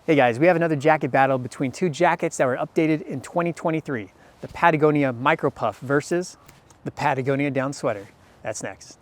Hey guys, we have another jacket battle between two jackets that were updated in 2023. The Patagonia Micro Puff versus the Patagonia Down Sweater. That's next.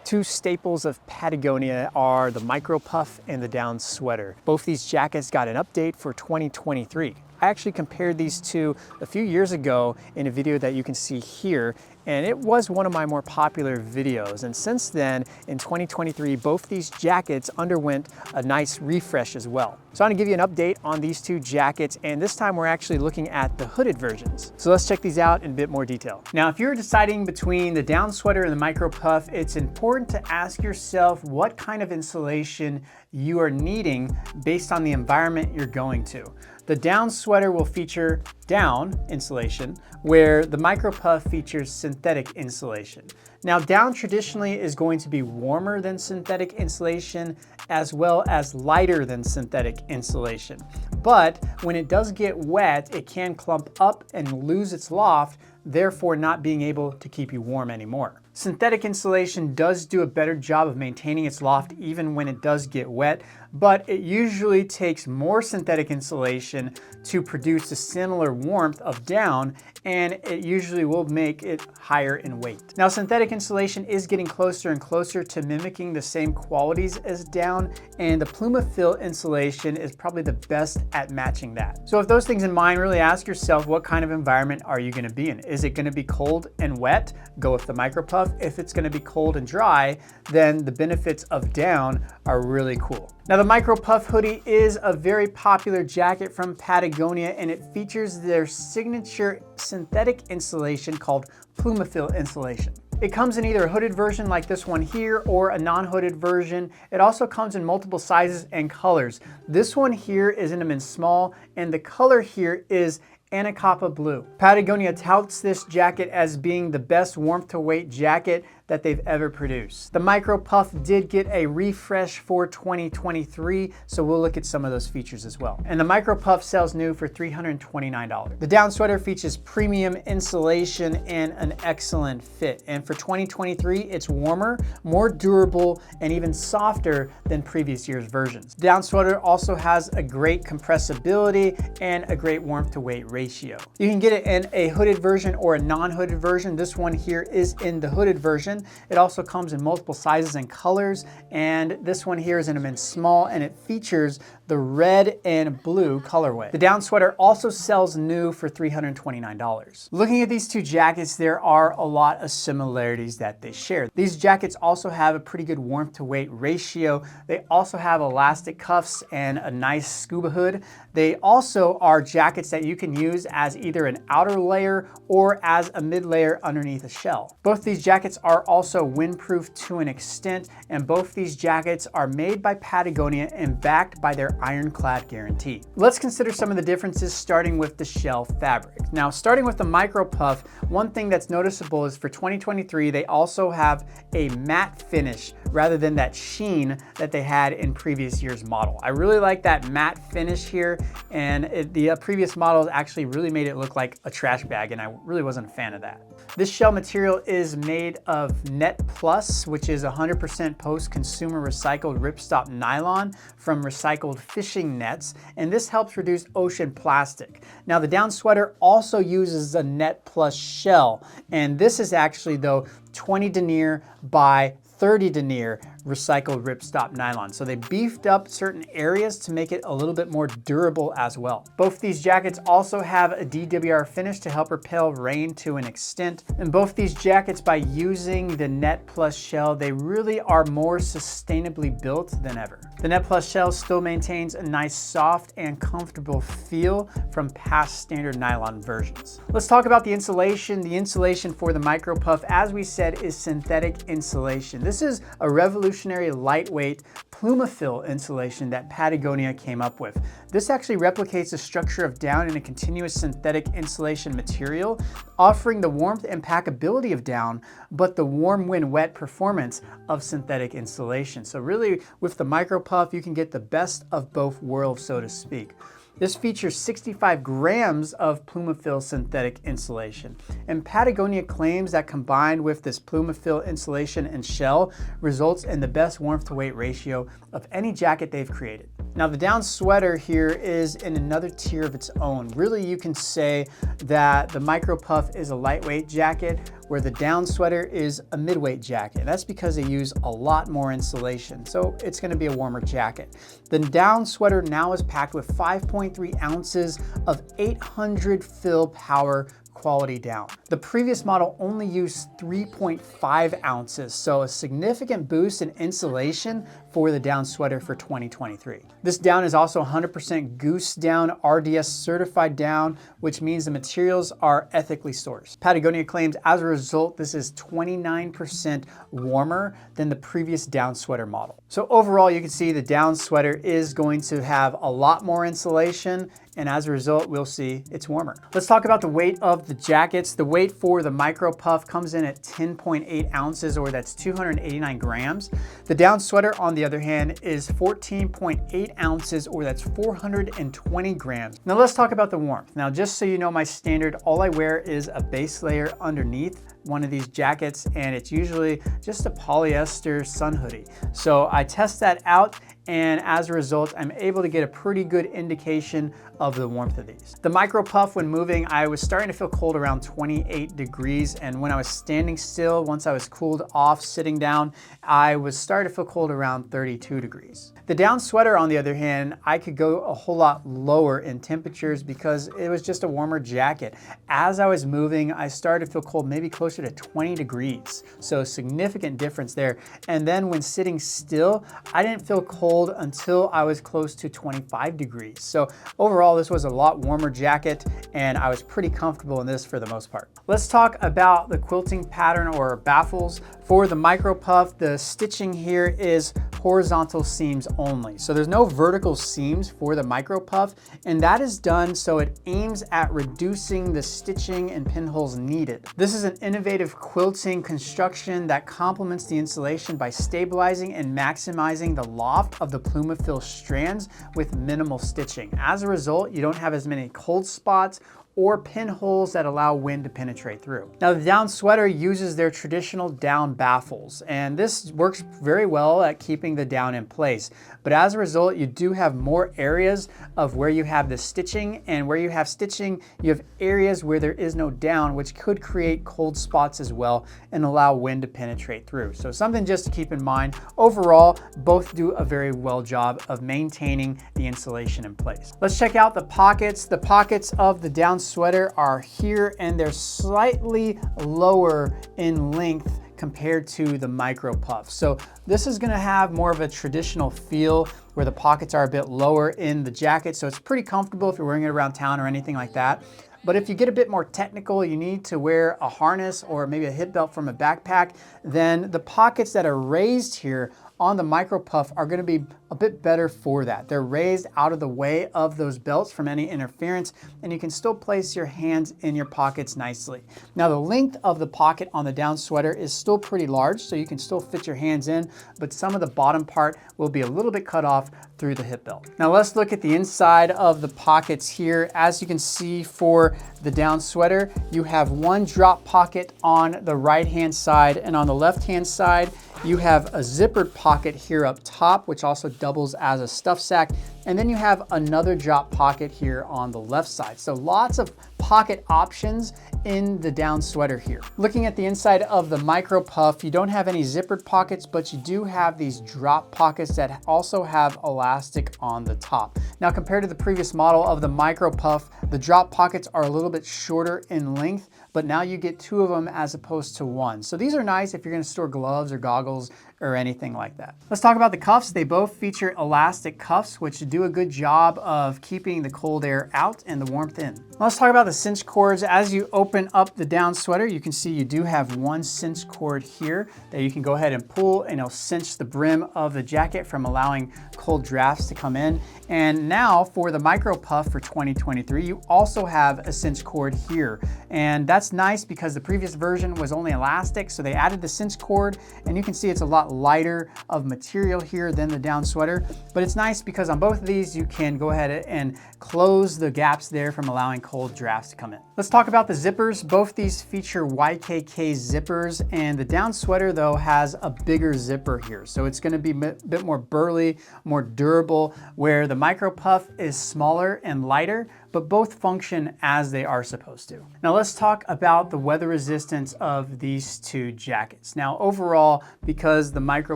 Two staples of Patagonia are the Micro Puff and the Down Sweater. Both these jackets got an update for 2023. I actually compared these two a few years ago in a video that you can see here, and it was one of my more popular videos. And since then, in 2023, both these jackets underwent a nice refresh as well. So I'm gonna give you an update on these two jackets, and this time we're actually looking at the hooded versions. So let's check these out in a bit more detail. Now, if you're deciding between the Down Sweater and the Micro Puff, it's important to ask yourself what kind of insulation you are needing based on the environment you're going to. The Down Sweater will feature down insulation, where the Micro Puff features synthetic insulation. Now, down traditionally is going to be warmer than synthetic insulation, as well as lighter than synthetic insulation. But when it does get wet, it can clump up and lose its loft, therefore not being able to keep you warm anymore. Synthetic insulation does do a better job of maintaining its loft even when it does get wet, but it usually takes more synthetic insulation to produce a similar warmth of down, and it usually will make it higher in weight. Now, synthetic insulation is getting closer and closer to mimicking the same qualities as down, and the PlumaFill insulation is probably the best at matching that. So with those things in mind, really ask yourself, what kind of environment are you gonna be in? Is it gonna be cold and wet? Go with the Micro Puff. If it's gonna be cold and dry, then the benefits of down are really cool. Now, the Micro Puff hoodie is a very popular jacket from Patagonia, and it features their signature synthetic insulation called PlumaFill insulation. It comes in either a hooded version like this one here or a non-hooded version. It also comes in multiple sizes and colors. This one here is in a men's small, and the color here is Anacapa blue. Patagonia touts this jacket as being the best warmth to weight jacket that they've ever produced. The Micro Puff did get a refresh for 2023, so we'll look at some of those features as well. And the Micro Puff sells new for $329. The Down Sweater features premium insulation and an excellent fit. And for 2023, it's warmer, more durable, and even softer than previous year's versions. Down Sweater also has a great compressibility and a great warmth to weight ratio. You can get it in a hooded version or a non-hooded version. This one here is in the hooded version. It also comes in multiple sizes and colors, and this one here is in a men's small, and it features the red and blue colorway. The Down Sweater also sells new for $329. Looking at these two jackets, there are a lot of similarities that they share. These jackets also have a pretty good warmth to weight ratio. They also have elastic cuffs and a nice scuba hood. They also are jackets that you can use as either an outer layer or as a mid layer underneath a shell. Both these jackets are also windproof to an extent, and both these jackets are made by Patagonia and backed by their ironclad guarantee. Let's consider some of the differences, starting with the shell fabric. Now, starting with the Micro Puff, one thing that's noticeable is for 2023, they also have a matte finish rather than that sheen that they had in previous year's model. I really like that matte finish here, and the previous models actually really made it look like a trash bag, and I really wasn't a fan of that. This shell material is made of Net Plus, which is 100% post-consumer recycled ripstop nylon from recycled fishing nets, and this helps reduce ocean plastic. Now, the Down Sweater also uses a Net Plus shell, and this is actually, though, 20 denier by 30 denier recycled ripstop nylon. So they beefed up certain areas to make it a little bit more durable as well. Both these jackets also have a DWR finish to help repel rain to an extent. And both these jackets, by using the Net Plus shell, they really are more sustainably built than ever. The Net Plus shell still maintains a nice soft and comfortable feel from past standard nylon versions. Let's talk about the insulation. The insulation for the Micro Puff, as we said, is synthetic insulation. This is a revolutionary lightweight PlumaFill insulation that Patagonia came up with. This actually replicates the structure of down in a continuous synthetic insulation material, offering the warmth and packability of down, but the warm when wet performance of synthetic insulation. So really, with the Micro Puff, you can get the best of both worlds, so to speak. This features 65 grams of Plumafil synthetic insulation. And Patagonia claims that combined with this Plumafil insulation and shell results in the best warmth to weight ratio of any jacket they've created. Now the down sweater here is in another tier of its own. Really, you can say that the Micro Puff is a lightweight jacket, where the down sweater is a midweight jacket. And that's because they use a lot more insulation, so it's gonna be a warmer jacket. The down sweater now is packed with 5.3 ounces of 800 fill power quality down. The previous model only used 3.5 ounces, so a significant boost in insulation for the down sweater for 2023. This down is also 100% Goose Down RDS certified down, which means the materials are ethically sourced. Patagonia claims as a result, this is 29% warmer than the previous down sweater model. So overall, you can see the down sweater is going to have a lot more insulation, and as a result, we'll see it's warmer. Let's talk about the weight of the jackets. The weight for the Micro Puff comes in at 10.8 ounces, or that's 289 grams. The down sweater, on the other hand, is 14.8 ounces, or that's 420 grams. Now let's talk about the warmth. Now, just so you know my standard, all I wear is a base layer underneath one of these jackets, and it's usually just a polyester sun hoodie. So I test that out, and as a result, I'm able to get a pretty good indication of the warmth of these. The Micro Puff, when moving, I was starting to feel cold around 28 degrees, and when I was standing still, once I was cooled off sitting down, I was starting to feel cold around 32 degrees. The down sweater, on the other hand, I could go a whole lot lower in temperatures because it was just a warmer jacket. As I was moving, I started to feel cold, maybe closer to 20 degrees. So a significant difference there. And then when sitting still, I didn't feel cold until I was close to 25 degrees. So overall, this was a lot warmer jacket, and I was pretty comfortable in this for the most part. Let's talk about the quilting pattern or baffles. For the Micro Puff, the stitching here is horizontal seams only. So there's no vertical seams for the Micro Puff, and that is done so it aims at reducing the stitching and pinholes needed. This is an innovative quilting construction that complements the insulation by stabilizing and maximizing the loft of the Plumafil strands with minimal stitching. As a result, you don't have as many cold spots or pinholes that allow wind to penetrate through. Now, the down sweater uses their traditional down baffles, and this works very well at keeping the down in place. But as a result, you do have more areas of where you have the stitching, and where you have stitching, you have areas where there is no down, which could create cold spots as well and allow wind to penetrate through. So something just to keep in mind. Overall, both do a very well job of maintaining the insulation in place. Let's check out the pockets. The pockets of the down sweater are here, and they're slightly lower in length compared to the Micro Puff. So this is gonna have more of a traditional feel where the pockets are a bit lower in the jacket. So it's pretty comfortable if you're wearing it around town or anything like that. But if you get a bit more technical, you need to wear a harness or maybe a hip belt from a backpack, then the pockets that are raised here on the Micro Puff are going to be a bit better for that. They're raised out of the way of those belts from any interference, and you can still place your hands in your pockets nicely. Now, the length of the pocket on the down sweater is still pretty large, so you can still fit your hands in, but some of the bottom part will be a little bit cut off through the hip belt. Now let's look at the inside of the pockets here. As you can see, for the down sweater, you have one drop pocket on the right-hand side, and on the left-hand side, you have a zippered pocket here up top, which also doubles as a stuff sack. And then you have another drop pocket here on the left side. So lots of pocket options in the down sweater here. Looking at the inside of the Micro Puff, you don't have any zippered pockets, but you do have these drop pockets that also have elastic on the top. Now, compared to the previous model of the Micro Puff, the drop pockets are a little bit shorter in length, but now you get two of them as opposed to one. So these are nice if you're gonna store gloves or goggles or anything like that. Let's talk about the cuffs. They both feature elastic cuffs, which do a good job of keeping the cold air out and the warmth in. Let's talk about the cinch cords. As you open up the down sweater, you can see you do have one cinch cord here that you can go ahead and pull, and it'll cinch the brim of the jacket from allowing cold drafts to come in. And now for the Micro Puff for 2023, you also have a cinch cord here. And that's nice because the previous version was only elastic, so they added the cinch cord, and you can see it's a lot lot lighter of material here than the down sweater, but it's nice because on both of these you can go ahead and close the gaps there from allowing cold drafts to come in. Let's talk about the zippers. Both these feature YKK zippers, and the down sweater though has a bigger zipper here. So it's gonna be a bit more burly, more durable, where the Micro Puff is smaller and lighter, but both function as they are supposed to. Now let's talk about the weather resistance of these two jackets. Now overall, because the Micro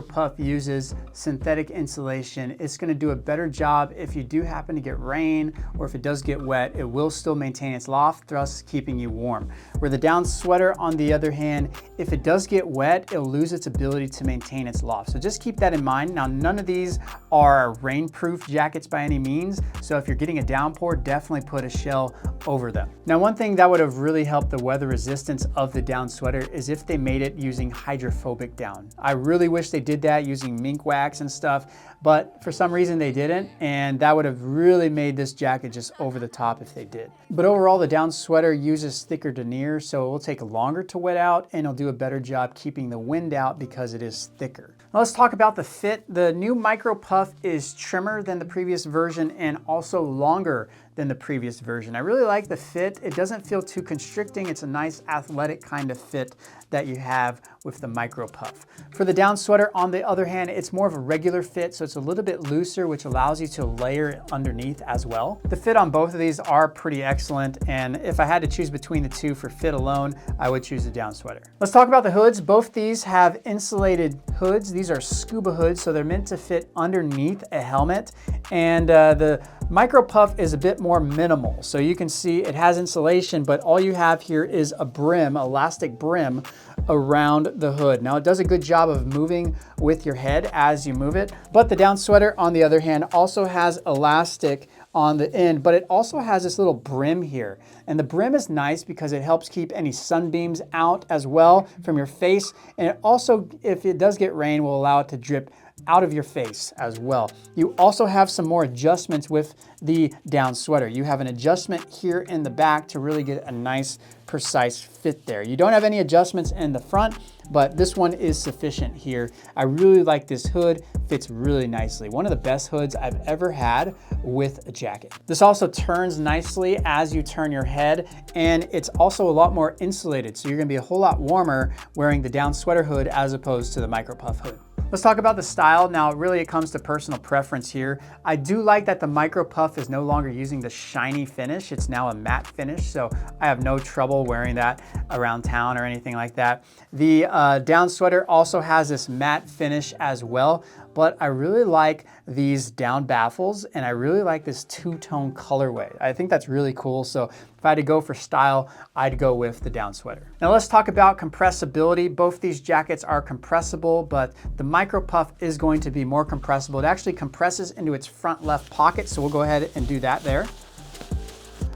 Puff uses synthetic insulation, it's gonna do a better job if you do happen to get rain or if it does get wet, it will still maintain its loft, thus keeping you warm. Where the down sweater, on the other hand, if it does get wet, it'll lose its ability to maintain its loft. So just keep that in mind. Now none of these are rainproof jackets by any means, so if you're getting a downpour, definitely put a shell over them. Now one thing that would have really helped the weather resistance of the down sweater is if they made it using hydrophobic down. I really wish they did that using mink wax and stuff, but for some reason they didn't, and that would have really made this jacket just over the top if they did. But overall, the down sweater uses thicker denier, so it will take longer to wet out and it'll do a better job keeping the wind out because it is thicker. Now let's talk about the fit. The new Micro Puff is trimmer than the previous version and also longer than the previous version. I really like the fit. It doesn't feel too constricting. It's a nice athletic kind of fit that you have with the Micro Puff. For the down sweater, on the other hand, it's more of a regular fit, so it's a little bit looser, which allows you to layer underneath as well. The fit on both of these are pretty excellent, and if I had to choose between the two for fit alone, I would choose the down sweater. Let's talk about the hoods. Both these have insulated hoods. These are scuba hoods, so they're meant to fit underneath a helmet, and the Micro Puff is a bit more minimal. So you can see it has insulation, but all you have here is a brim, elastic brim around the hood. Now it does a good job of moving with your head as you move it, but the down sweater, on the other hand, also has elastic on the end, but it also has this little brim here. And the brim is nice because it helps keep any sunbeams out as well from your face. And it also, if it does get rain, will allow it to drip out of your face as well. You also have some more adjustments with the down sweater. You have an adjustment here in the back to really get a nice precise fit there. You don't have any adjustments in the front, but this one is sufficient here. I really like this hood, fits really nicely. One of the best hoods I've ever had with a jacket. This also turns nicely as you turn your head, and it's also a lot more insulated, so you're gonna be a whole lot warmer wearing the down sweater hood as opposed to the Micro Puff hood. Let's talk about the style. Now, really it comes to personal preference here. I do like that the Micro Puff is no longer using the shiny finish. It's now a matte finish, so I have no trouble wearing that around town or anything like that. The down sweater also has this matte finish as well, but I really like these down baffles and I really like this two-tone colorway. I think that's really cool. So if I had to go for style, I'd go with the down sweater. Now let's talk about compressibility. Both these jackets are compressible, but the Micro Puff is going to be more compressible. It actually compresses into its front left pocket, so we'll go ahead and do that there.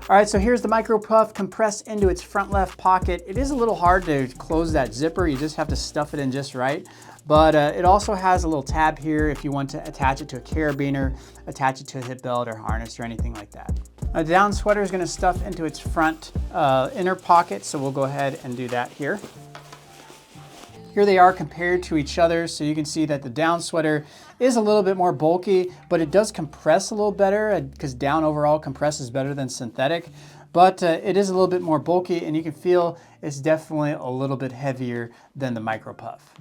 All right, so here's the Micro Puff compressed into its front left pocket. It is a little hard to close that zipper. You just have to stuff it in just right. But it also has a little tab here if you want to attach it to a carabiner, attach it to a hip belt or harness or anything like that. The down sweater is going to stuff into its front inner pocket, so we'll go ahead and do that here. Here they are compared to each other, so you can see that the down sweater is a little bit more bulky, but it does compress a little better because down overall compresses better than synthetic. But it is a little bit more bulky, and you can feel it's definitely a little bit heavier than the Micro Puff.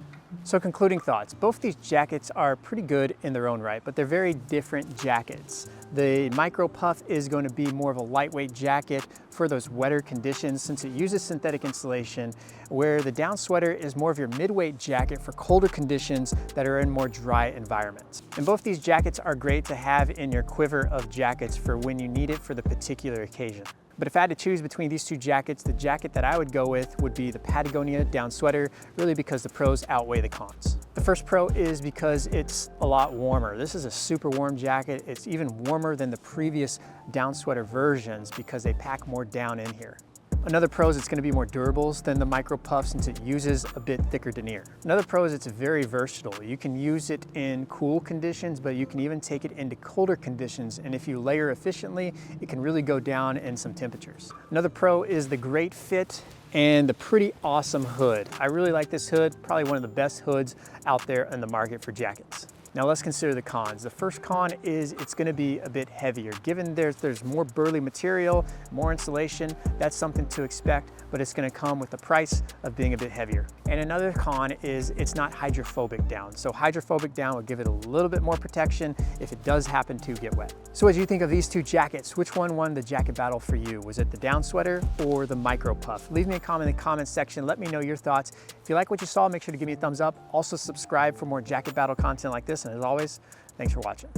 So concluding thoughts, both these jackets are pretty good in their own right, but they're very different jackets. The Micro Puff is going to be more of a lightweight jacket for those wetter conditions since it uses synthetic insulation, where the down sweater is more of your mid-weight jacket for colder conditions that are in more dry environments. And both these jackets are great to have in your quiver of jackets for when you need it for the particular occasion. But if I had to choose between these two jackets, the jacket that I would go with would be the Patagonia down sweater, really because the pros outweigh the cons. The first pro is because it's a lot warmer. This is a super warm jacket. It's even warmer than the previous down sweater versions because they pack more down in here. Another pro is it's going to be more durable than the Micro Puff since it uses a bit thicker denier. Another pro is it's very versatile. You can use it in cool conditions, but you can even take it into colder conditions, and if you layer efficiently, it can really go down in some temperatures. Another pro is the great fit and the pretty awesome hood. I really like this hood, probably one of the best hoods out there in the market for jackets. Now let's consider the cons. The first con is it's going to be a bit heavier. Given there's more burly material, more insulation, that's something to expect, but it's going to come with the price of being a bit heavier. And another con is it's not hydrophobic down. So hydrophobic down will give it a little bit more protection if it does happen to get wet. So what do you think of these two jackets? Which one won the jacket battle for you? Was it the down sweater or the Micro Puff? Leave me a comment in the comments section. Let me know your thoughts. If you like what you saw, make sure to give me a thumbs up. Also subscribe for more jacket battle content like this. And as always, thanks for watching.